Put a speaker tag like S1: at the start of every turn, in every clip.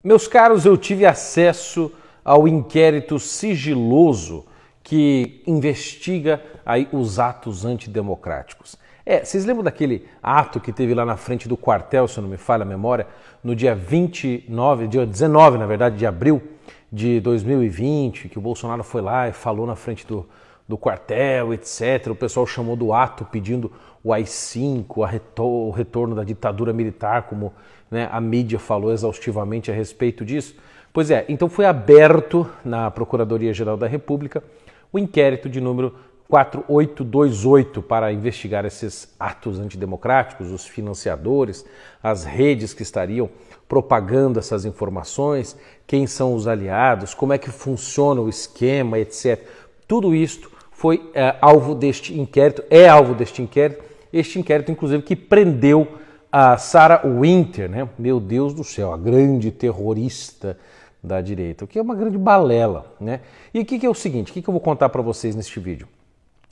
S1: Meus caros, eu tive acesso ao inquérito sigiloso que investiga aí os atos antidemocráticos. Vocês lembram daquele ato que teve lá na frente do quartel, se não me falha a memória, no dia 19, na verdade, de abril de 2020, que o Bolsonaro foi lá e falou na frente do quartel, etc. O pessoal chamou do ato pedindo o AI-5, o retorno da ditadura militar, como a mídia falou exaustivamente a respeito disso. Pois é, então foi aberto na Procuradoria-Geral da República o inquérito de número 4828 para investigar esses atos antidemocráticos, os financiadores, as redes que estariam propagando essas informações, quem são os aliados, como é que funciona o esquema, etc. Tudo isso foi alvo deste inquérito, este inquérito inclusive que prendeu a Sarah Winter, né? Meu Deus do céu, a grande terrorista da direita, o que é uma grande balela, né? E o que é o seguinte, o que eu vou contar para vocês neste vídeo?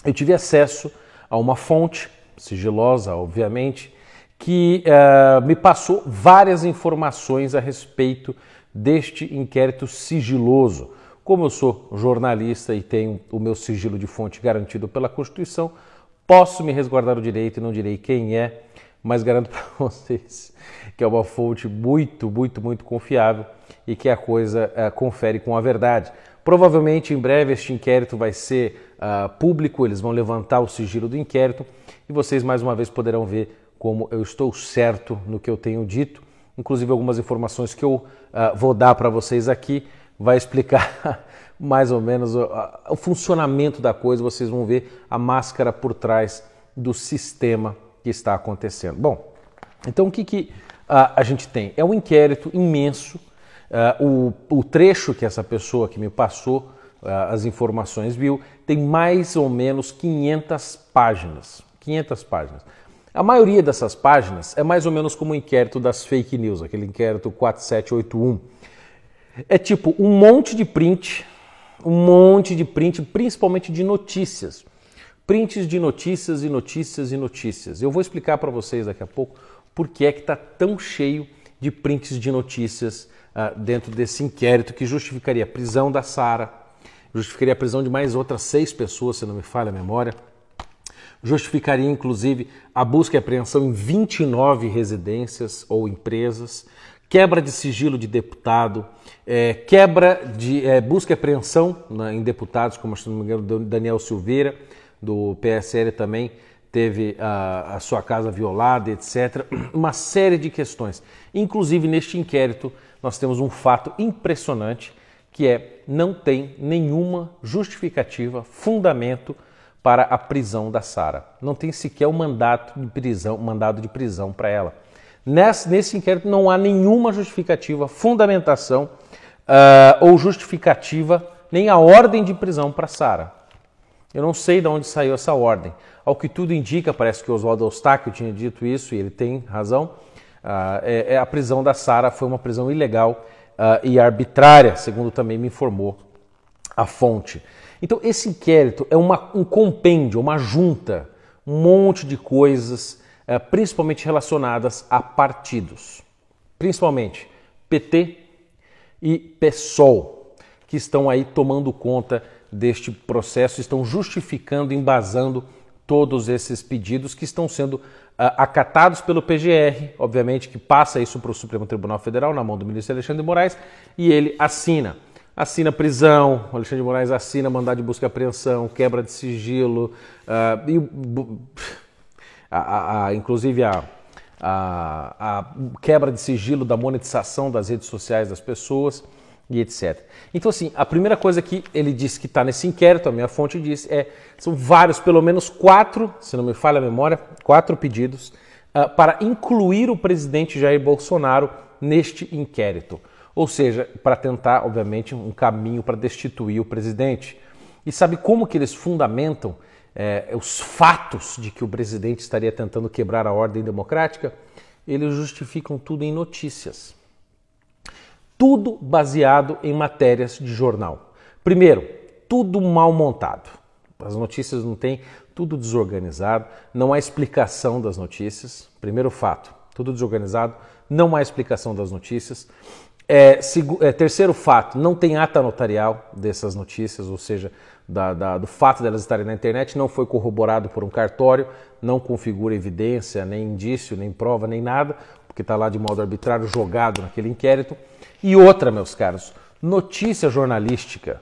S1: Eu tive acesso a uma fonte, sigilosa, obviamente, que me passou várias informações a respeito deste inquérito sigiloso. Como eu sou jornalista e tenho o meu sigilo de fonte garantido pela Constituição, posso me resguardar o direito e não direi quem é, mas garanto para vocês que é uma fonte muito confiável e que a coisa confere com a verdade. Provavelmente em breve este inquérito vai ser público, eles vão levantar o sigilo do inquérito e vocês mais uma vez poderão ver como eu estou certo no que eu tenho dito. Inclusive algumas informações que eu vou dar para vocês aqui vai explicar mais ou menos o funcionamento da coisa, vocês vão ver a máscara por trás do sistema que está acontecendo. Bom, então o que a gente tem? É um inquérito imenso, o trecho que essa pessoa que me passou as informações viu, tem mais ou menos 500 páginas. 500 páginas. A maioria dessas páginas é mais ou menos como o inquérito das fake news, aquele inquérito 4781. É tipo um monte de print, principalmente de notícias. Prints de notícias e notícias e notícias. Eu vou explicar para vocês daqui a pouco por que é que está tão cheio de prints de notícias dentro desse inquérito que justificaria a prisão da Sarah, justificaria a prisão de mais outras 6 pessoas, se não me falha a memória, justificaria inclusive a busca e apreensão em 29 residências ou empresas, quebra de sigilo de deputado, quebra de busca e apreensão em deputados, como se não me engano, Daniel Silveira, do PSL também teve a sua casa violada, etc. Uma série de questões. Inclusive, neste inquérito, nós temos um fato impressionante, que não tem nenhuma justificativa, fundamento para a prisão da Sarah. Não tem sequer um mandado de prisão para ela. Nesse inquérito não há nenhuma justificativa, fundamentação ou justificativa, nem a ordem de prisão para Sarah. Eu não sei de onde saiu essa ordem. Ao que tudo indica, parece que Oswaldo Eustáquio tinha dito isso, e ele tem razão, a prisão da Sarah foi uma prisão ilegal e arbitrária, segundo também me informou a fonte. Então esse inquérito é um compêndio, uma junta, um monte de coisas, principalmente relacionadas a partidos. Principalmente PT e PSOL, que estão aí tomando conta deste processo, estão justificando, embasando todos esses pedidos que estão sendo acatados pelo PGR, obviamente que passa isso para o Supremo Tribunal Federal, na mão do ministro Alexandre de Moraes, e ele assina prisão, o Alexandre de Moraes assina mandado de busca e apreensão, quebra de sigilo, inclusive a quebra de sigilo da monetização das redes sociais das pessoas, e etc. Então, assim, a primeira coisa que ele disse que está nesse inquérito, a minha fonte disse, são vários, pelo menos 4, se não me falha a memória, 4 pedidos para incluir o presidente Jair Bolsonaro neste inquérito. Ou seja, para tentar, obviamente, um caminho para destituir o presidente. E sabe como que eles fundamentam os fatos de que o presidente estaria tentando quebrar a ordem democrática? Eles justificam tudo em notícias. Tudo baseado em matérias de jornal. Primeiro, tudo mal montado. As notícias não têm, tudo desorganizado, não há explicação das notícias. Primeiro fato, tudo desorganizado, não há explicação das notícias. Terceiro fato, não tem ata notarial dessas notícias, ou seja, do fato delas estarem na internet, não foi corroborado por um cartório, não configura evidência, nem indício, nem prova, nem nada, porque está lá de modo arbitrário jogado naquele inquérito. E outra, meus caros, notícia jornalística,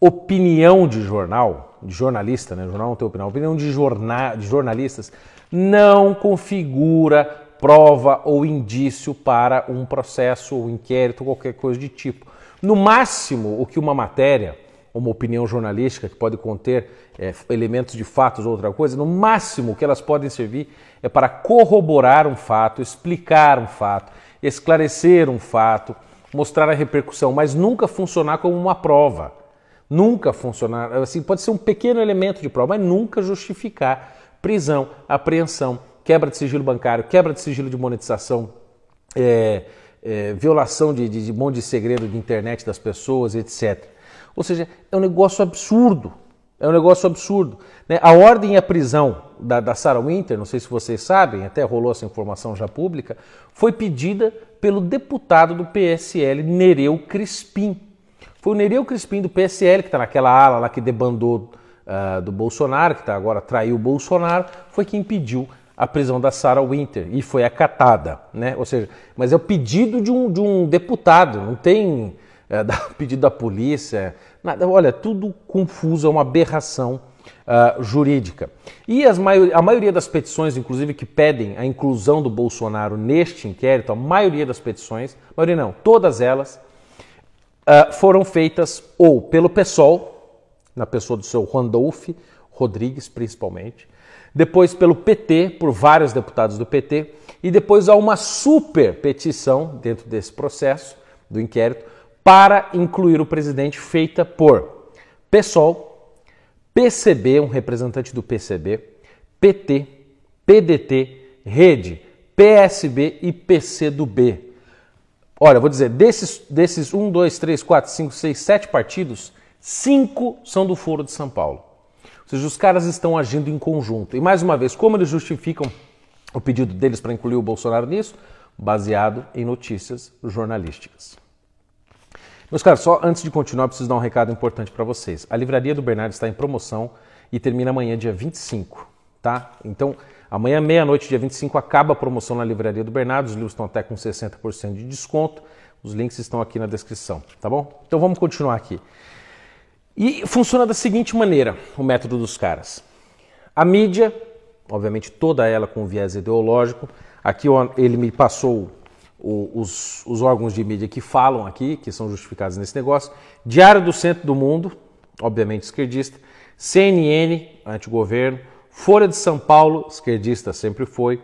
S1: opinião de jornal, de jornalista, né? O jornal não tem opinião de jornalistas, não configura prova ou indício para um processo ou inquérito, qualquer coisa de tipo. No máximo, o que uma matéria, uma opinião jornalística que pode conter elementos de fatos ou outra coisa, no máximo o que elas podem servir é para corroborar um fato, explicar um fato, esclarecer um fato, mostrar a repercussão, mas nunca funcionar como uma prova. Nunca funcionar, assim, pode ser um pequeno elemento de prova, mas nunca justificar prisão, apreensão, quebra de sigilo bancário, quebra de sigilo de monetização, violação de monte de segredo de internet das pessoas, etc. Ou seja, é um negócio absurdo. É um negócio absurdo. Né? A ordem e a prisão da Sarah Winter, não sei se vocês sabem, até rolou essa informação já pública, foi pedida pelo deputado do PSL, Nereu Crispim. Foi o Nereu Crispim do PSL, que está naquela ala lá que debandou do Bolsonaro, que agora traiu o Bolsonaro, foi quem pediu a prisão da Sarah Winter e foi acatada, né? Ou seja, mas é o pedido de um deputado, não tem pedido da polícia, nada. Olha, tudo confuso, é uma aberração jurídica. E a maioria das petições, inclusive, que pedem a inclusão do Bolsonaro neste inquérito, a maioria das petições, maioria não, todas elas foram feitas ou pelo PSOL, na pessoa do seu Randolph Rodrigues, principalmente, depois pelo PT, por vários deputados do PT, e depois há uma super petição dentro desse processo do inquérito para incluir o presidente, feita por PSOL, PCB, um representante do PCB, PT, PDT, Rede, PSB e PCdoB. Olha, vou dizer, desses 1, 2, 3, 4, 5, 6, 7 partidos, 5 são do Foro de São Paulo. Ou seja, os caras estão agindo em conjunto. E mais uma vez, como eles justificam o pedido deles para incluir o Bolsonaro nisso? Baseado em notícias jornalísticas. Meus caros, só antes de continuar, preciso dar um recado importante para vocês. A Livraria do Bernardo está em promoção e termina amanhã, dia 25, tá? Então, amanhã, meia-noite, dia 25, acaba a promoção na Livraria do Bernardo. Os livros estão até com 60% de desconto. Os links estão aqui na descrição, tá bom? Então, vamos continuar aqui. E funciona da seguinte maneira, o método dos caras. A mídia, obviamente toda ela com viés ideológico, aqui ele me passou os órgãos de mídia que falam aqui, que são justificados nesse negócio. Diário do Centro do Mundo, obviamente esquerdista. CNN, antigoverno. Folha de São Paulo, esquerdista sempre foi.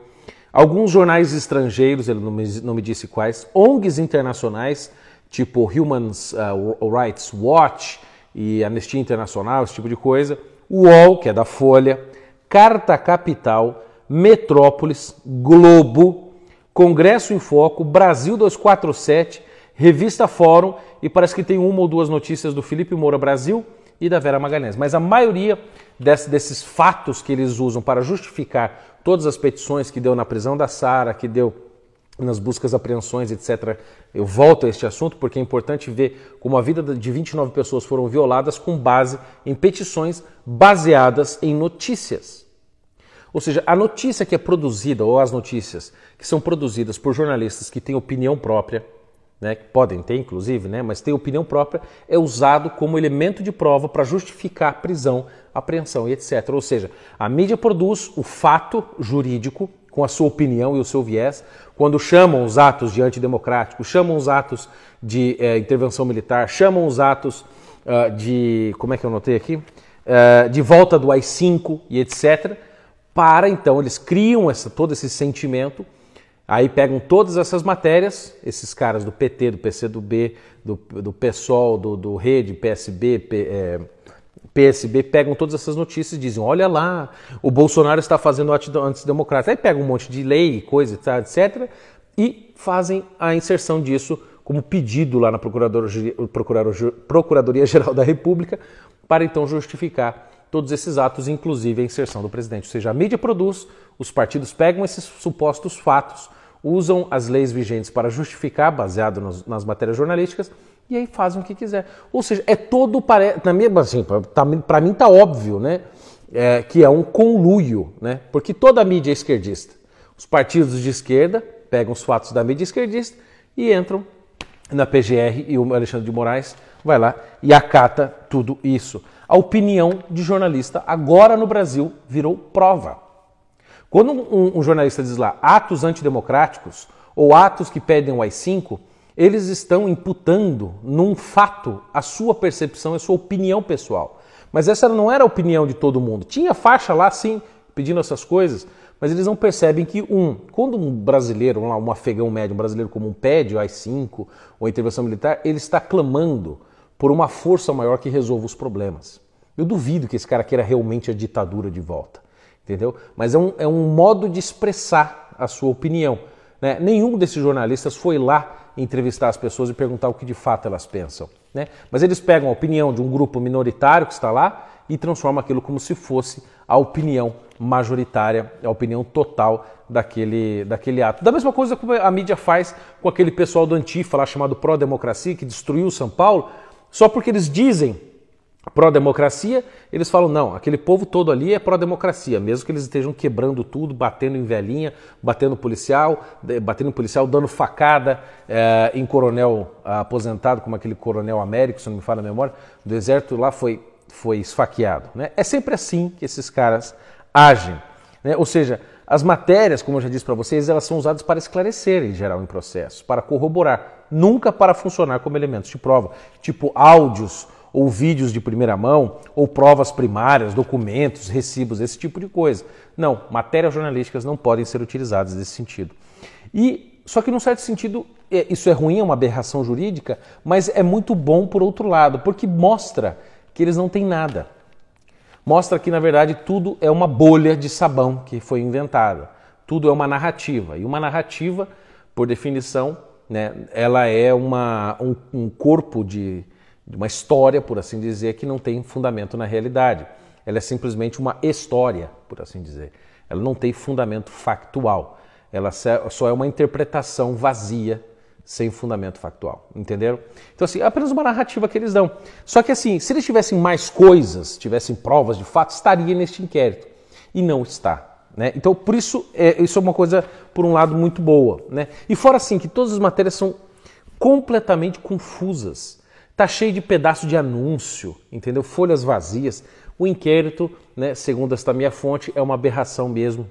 S1: Alguns jornais estrangeiros, ele não me disse quais. ONGs internacionais, tipo Human Rights Watch e Anistia Internacional, esse tipo de coisa. UOL, que é da Folha. Carta Capital, Metrópolis, Globo, Congresso em Foco, Brasil 247, Revista Fórum e parece que tem uma ou duas notícias do Felipe Moura Brasil e da Vera Magalhães. Mas a maioria desses fatos que eles usam para justificar todas as petições que deu na prisão da Sarah, que deu nas buscas, apreensões, etc. Eu volto a este assunto porque é importante ver como a vida de 29 pessoas foram violadas com base em petições baseadas em notícias. Ou seja, a notícia que é produzida, ou as notícias que são produzidas por jornalistas que têm opinião própria, né, que podem ter inclusive, né, mas têm opinião própria, é usado como elemento de prova para justificar prisão, apreensão e etc. Ou seja, a mídia produz o fato jurídico com a sua opinião e o seu viés, quando chamam os atos de antidemocráticos, chamam os atos de intervenção militar, chamam os atos de, como é que eu notei aqui? De volta do AI-5 e etc., para então, eles criam todo esse sentimento, aí pegam todas essas matérias, esses caras do PT, do PCdoB, do PSOL, do Rede, PSB, PSB, pegam todas essas notícias e dizem, olha lá, o Bolsonaro está fazendo antidemocrático. Aí pegam um monte de lei, coisa, etc., e fazem a inserção disso como pedido lá na Procuradoria-Geral da República, para então justificar todos esses atos, inclusive a inserção do presidente. Ou seja, a mídia produz, os partidos pegam esses supostos fatos, usam as leis vigentes para justificar, baseado nas matérias jornalísticas, e aí fazem o que quiser. Ou seja, é todo, assim, para mim está óbvio, né, que é um conluio, né, porque toda a mídia é esquerdista. Os partidos de esquerda pegam os fatos da mídia esquerdista e entram na PGR, e o Alexandre de Moraes vai lá e acata tudo isso. A opinião de jornalista agora no Brasil virou prova. Quando um jornalista diz lá atos antidemocráticos ou atos que pedem o AI-5, eles estão imputando num fato a sua percepção, a sua opinião pessoal. Mas essa não era a opinião de todo mundo. Tinha faixa lá, sim, pedindo essas coisas, mas eles não percebem que, quando um brasileiro, um afegão médio, um brasileiro comum pede o AI-5 ou a intervenção militar, ele está clamando por uma força maior que resolva os problemas. Eu duvido que esse cara queira realmente a ditadura de volta, entendeu? Mas é um modo de expressar a sua opinião, né? Nenhum desses jornalistas foi lá entrevistar as pessoas e perguntar o que de fato elas pensam, né? Mas eles pegam a opinião de um grupo minoritário que está lá e transformam aquilo como se fosse a opinião majoritária, a opinião total daquele ato. Da mesma coisa que a mídia faz com aquele pessoal do Antifa lá chamado Pró-Democracia, que destruiu São Paulo, só porque eles dizem pró-democracia, eles falam, não, aquele povo todo ali é pró-democracia, mesmo que eles estejam quebrando tudo, batendo em velhinha, batendo em policial, dando facada em coronel aposentado, como aquele coronel Américo, se não me falha a memória, do exército lá foi esfaqueado, né? É sempre assim que esses caras agem, né? Ou seja, as matérias, como eu já disse para vocês, elas são usadas para esclarecer, em geral, em processos, para corroborar, nunca para funcionar como elementos de prova, tipo áudios ou vídeos de primeira mão, ou provas primárias, documentos, recibos, esse tipo de coisa. Não, matérias jornalísticas não podem ser utilizadas nesse sentido. Só que, num certo sentido, isso é ruim, é uma aberração jurídica, mas é muito bom por outro lado, porque mostra que eles não têm nada. Mostra que, na verdade, tudo é uma bolha de sabão que foi inventada. Tudo é uma narrativa. E uma narrativa, por definição, né, ela é um corpo de uma história, por assim dizer, que não tem fundamento na realidade. Ela é simplesmente uma história, por assim dizer. Ela não tem fundamento factual. Ela só é uma interpretação vazia, sem fundamento factual, entenderam? Então, assim, é apenas uma narrativa que eles dão. Só que, assim, se eles tivessem mais coisas, tivessem provas de fato, estaria neste inquérito. E não está, né? Então, por isso, isso é uma coisa, por um lado, muito boa, né? E fora, assim, que todas as matérias são completamente confusas. Tá cheio de pedaço de anúncio, entendeu? Folhas vazias. O inquérito, né, segundo esta minha fonte, é uma aberração mesmo.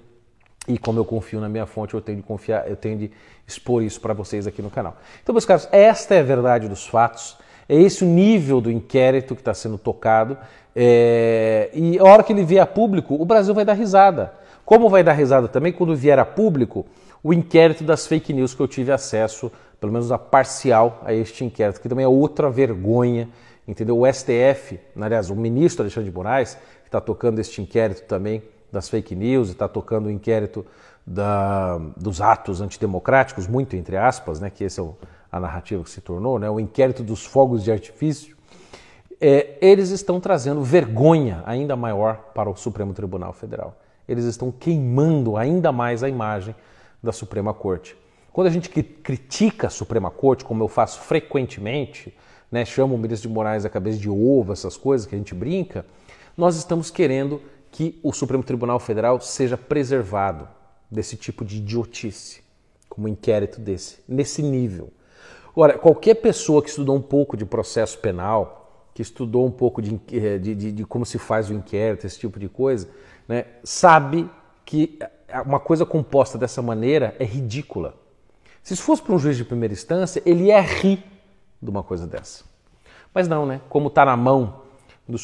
S1: E como eu confio na minha fonte, eu tenho de expor isso para vocês aqui no canal. Então, meus caros, esta é a verdade dos fatos. É esse o nível do inquérito que está sendo tocado. E a hora que ele vier a público, o Brasil vai dar risada. Como vai dar risada também quando vier a público o inquérito das fake news que eu tive acesso, pelo menos a parcial, a este inquérito, que também é outra vergonha, entendeu? O STF, aliás, o ministro Alexandre de Moraes, que está tocando este inquérito também das fake news, está tocando o inquérito dos atos antidemocráticos, muito entre aspas, né, que essa é a narrativa que se tornou, né, o inquérito dos fogos de artifício, eles estão trazendo vergonha ainda maior para o Supremo Tribunal Federal. Eles estão queimando ainda mais a imagem da Suprema Corte. Quando a gente critica a Suprema Corte, como eu faço frequentemente, né, chamo o ministro de Moraes a cabeça de ovo, essas coisas que a gente brinca, nós estamos querendo que o Supremo Tribunal Federal seja preservado desse tipo de idiotice, como um inquérito nesse nível. Ora, qualquer pessoa que estudou um pouco de processo penal, que estudou um pouco de como se faz o inquérito, esse tipo de coisa, né, sabe que uma coisa composta dessa maneira é ridícula. Se isso fosse para um juiz de primeira instância, ele ia rir de uma coisa dessa. Mas não, né? Como está na mão do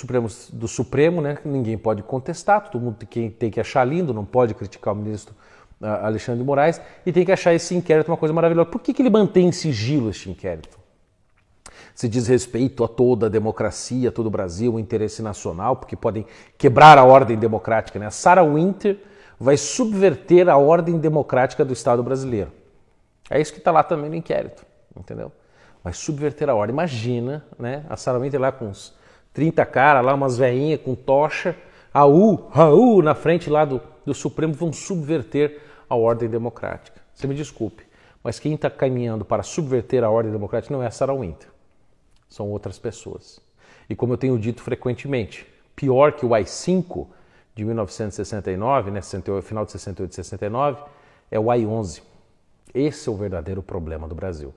S1: Supremo, né? Ninguém pode contestar, todo mundo tem que achar lindo, não pode criticar o ministro Alexandre de Moraes e tem que achar esse inquérito uma coisa maravilhosa. Por que ele mantém em sigilo este inquérito? Se diz respeito a toda a democracia, a todo o Brasil, o interesse nacional, porque podem quebrar a ordem democrática, né? A Sarah Winter vai subverter a ordem democrática do Estado brasileiro. É isso que está lá também no inquérito, entendeu? Vai subverter a ordem. Imagina, né? A Sarah Winter lá com uns 30 caras, lá umas veinhas com tocha, Raul, na frente lá do Supremo, vão subverter a ordem democrática. Você me desculpe, mas quem está caminhando para subverter a ordem democrática não é a Sarah Winter, são outras pessoas. E como eu tenho dito frequentemente, pior que o AI-5 de 1969, né, final de 68 e 69, é o AI-11. Esse é o verdadeiro problema do Brasil.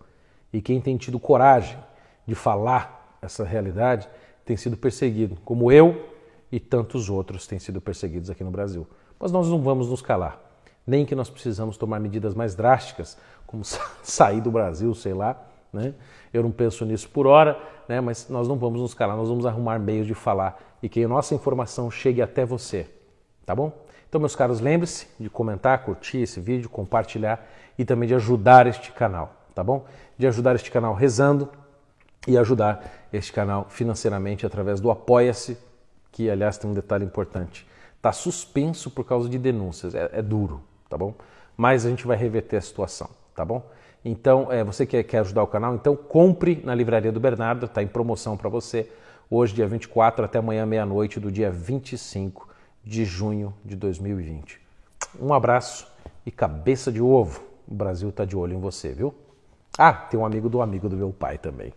S1: E quem tem tido coragem de falar essa realidade tem sido perseguido, como eu e tantos outros têm sido perseguidos aqui no Brasil. Mas nós não vamos nos calar, nem que nós precisamos tomar medidas mais drásticas, como sair do Brasil, sei lá, né? Eu não penso nisso por hora, né? Mas nós não vamos nos calar, nós vamos arrumar meios de falar e que a nossa informação chegue até você, tá bom? Então, meus caros, lembre-se de comentar, curtir esse vídeo, compartilhar e também de ajudar este canal, tá bom? De ajudar este canal rezando e ajudar este canal financeiramente através do Apoia-se, que, aliás, tem um detalhe importante. Está suspenso por causa de denúncias, é duro, tá bom? Mas a gente vai reverter a situação, tá bom? Então, você que quer ajudar o canal, então compre na Livraria do Bernardo, está em promoção para você, hoje, dia 24, até amanhã, meia-noite, do dia 25 de junho de 2020. Um abraço e cabeça de ovo, o Brasil está de olho em você, viu? Ah, tem um amigo do meu pai também.